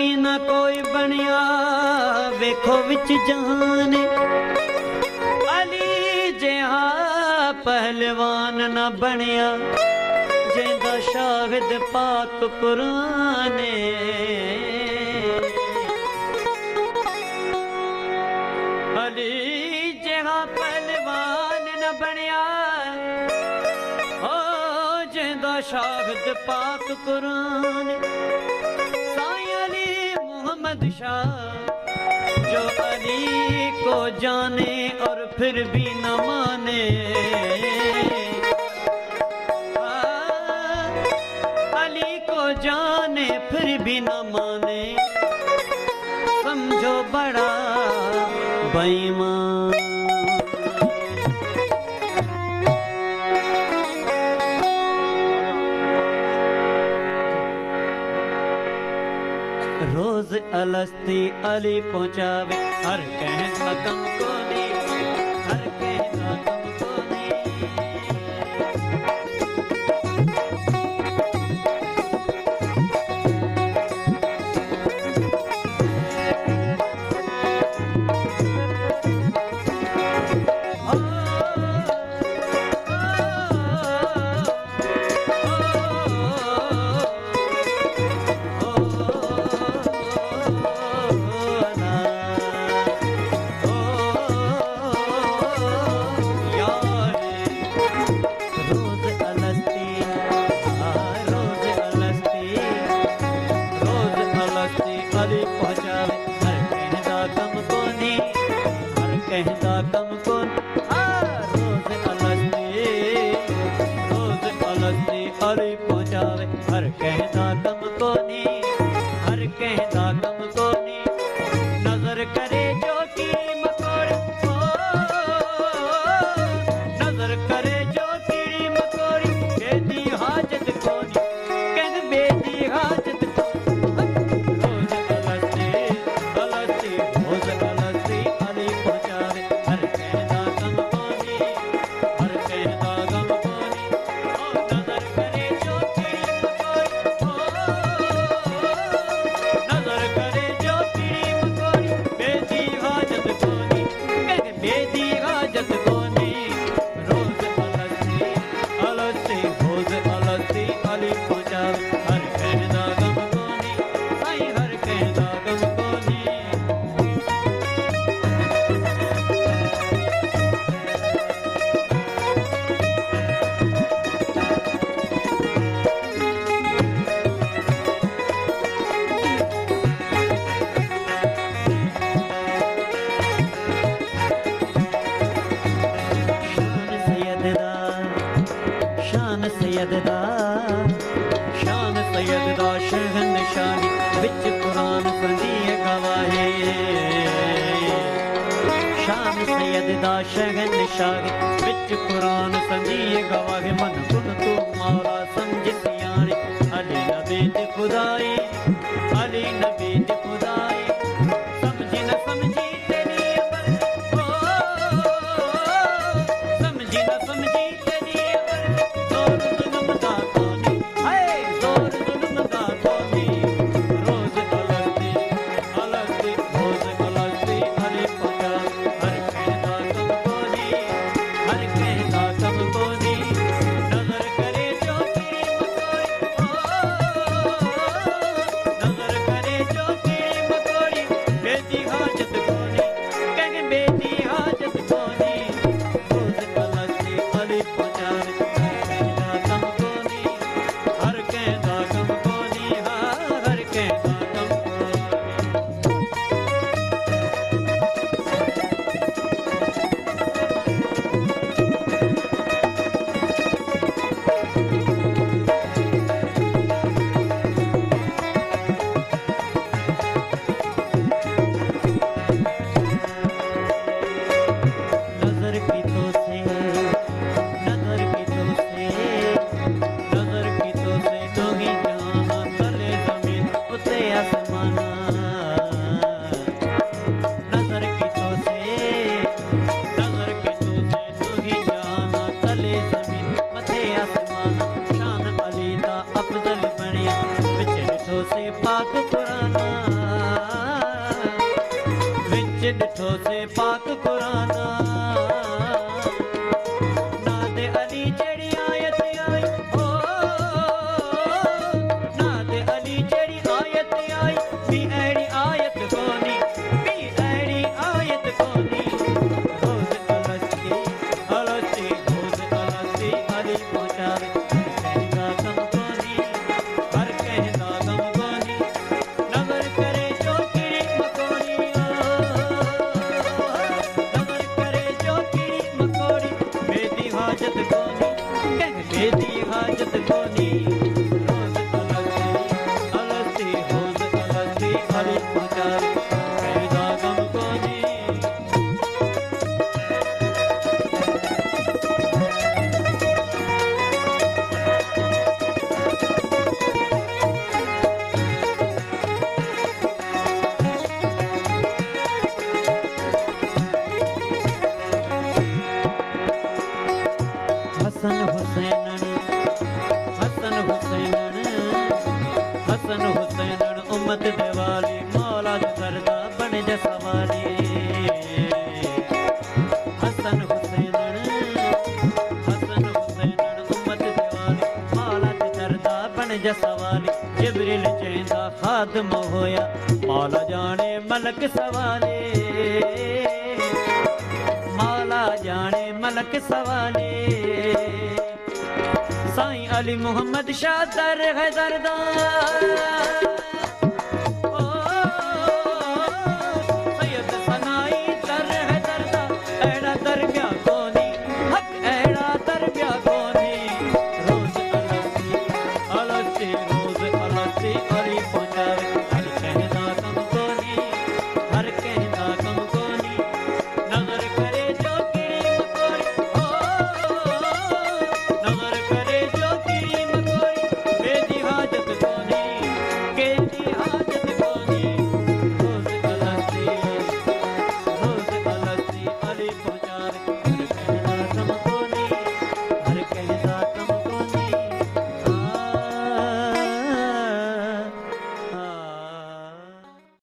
बाकी ना कोई बनिया वेखो विच जहान अली जिहा पहलवान ना बनिया जिंदा शाहिद पाक कुरान अली जिहा पहलवान न बनिया ओ जिंदा शाहिद पाक कुरान साईं अली मोहम्मद शाह जो अली को जाने और फिर भी न माने अली को जाने फिर भी न माने समझो बड़ा बेईमान रोज अलस्ती अली पहुंचावे हर कहना कम को दी हर कहना कम को दी कहता कम को रोज अलस्ती अली पहुंचावे हर कहता कम को नी हर कहता कम को नी नजर करे जो की मकोड़े नजर करे जो कीड़ी मकोड़ी बेदी हाजत को नी कह बेदी हाजत को रोज अलस्ती रोज अलस्ती अली पहुंचावे हर कहता कम को नी हर कहता कम को नी ओ नजर करे जो कीड़ी मकोड़ी नजर करे जो कीड़ी मकोड़ी बेदी हाजत को नी कह बेदी हाजत को नी रोज अलस्ती रोज अलस्ती अली पहुंचावे हर कहता कम को नी साईं हर कहता कम को नी शान सैयददा शान सैयददा शहनशाही विच कुरान संदी गवाहे शान सैयददा शहनशाही विच कुरान संदी गवाहे मन गुण तू मौला समझ सियाने अली नबी दी खुदाई अली नबी दी खुदाई समझी न समझी तेरी अमर समझी न समझी तेरी अमर जोर जुल्म का कोनी हाय जोर जुल्म का कोनी रोज अलस्ती रोज अलस्ती अली पहुंचा हर कहता कम कोनी हर कहता कम कोनी नजर करे जो कीड़ी मकोड़ी नजर करे जो कीड़ी मकोड़ी बेदी हाजत कोनी कह बेदी हाजत कोनी रोज अलस्ती अली पहुंचा कहता कम कोनी हर कहता कम कोनी हर कहता कम कोनी नजर की तो से नजर की तो से नजर की तो से तो ही जाना तले जमीन उते आसमाना नजर की तो से तो ही जाना तले जमीन मथे आसमाना शान अली दा अफजल बनिया विच डिठो से पाक कुराना से पाक कुराना नादे अली जेड़ी आयत आई ओ नादे अली जेड़ी आयत आई भी एड़ी आयत कोनी भी एड़ी आयत कोनी रोज अलस्ती अलस्ती रोज अलस्ती अली पहुंचावे कहना कम कोनी हर कहना कम कोनी नगर करे जो कीड़ी मकोड़ी नगर करे जो कीड़ी मकोड़ी बेदी हाजत कोनी कह बेदी हाजत कोनी रोज अलस्ती रोज अलस्ती अली पहुंचावे कहना कम कोनी हसन हुसैनन हसन हुसैनन हसन हुसैनन उम्मत देवाली मौला जो करदा बन जा सवाली हसन हुसैनन उम्मत देवाली मौला जो करदा बन जा सवाली जिब्रील चेंदा खादम होया मौला जाने मलक सवाले मौला जाने मलक सवाले साईं अली मुहम्मद शाह दर है दरदार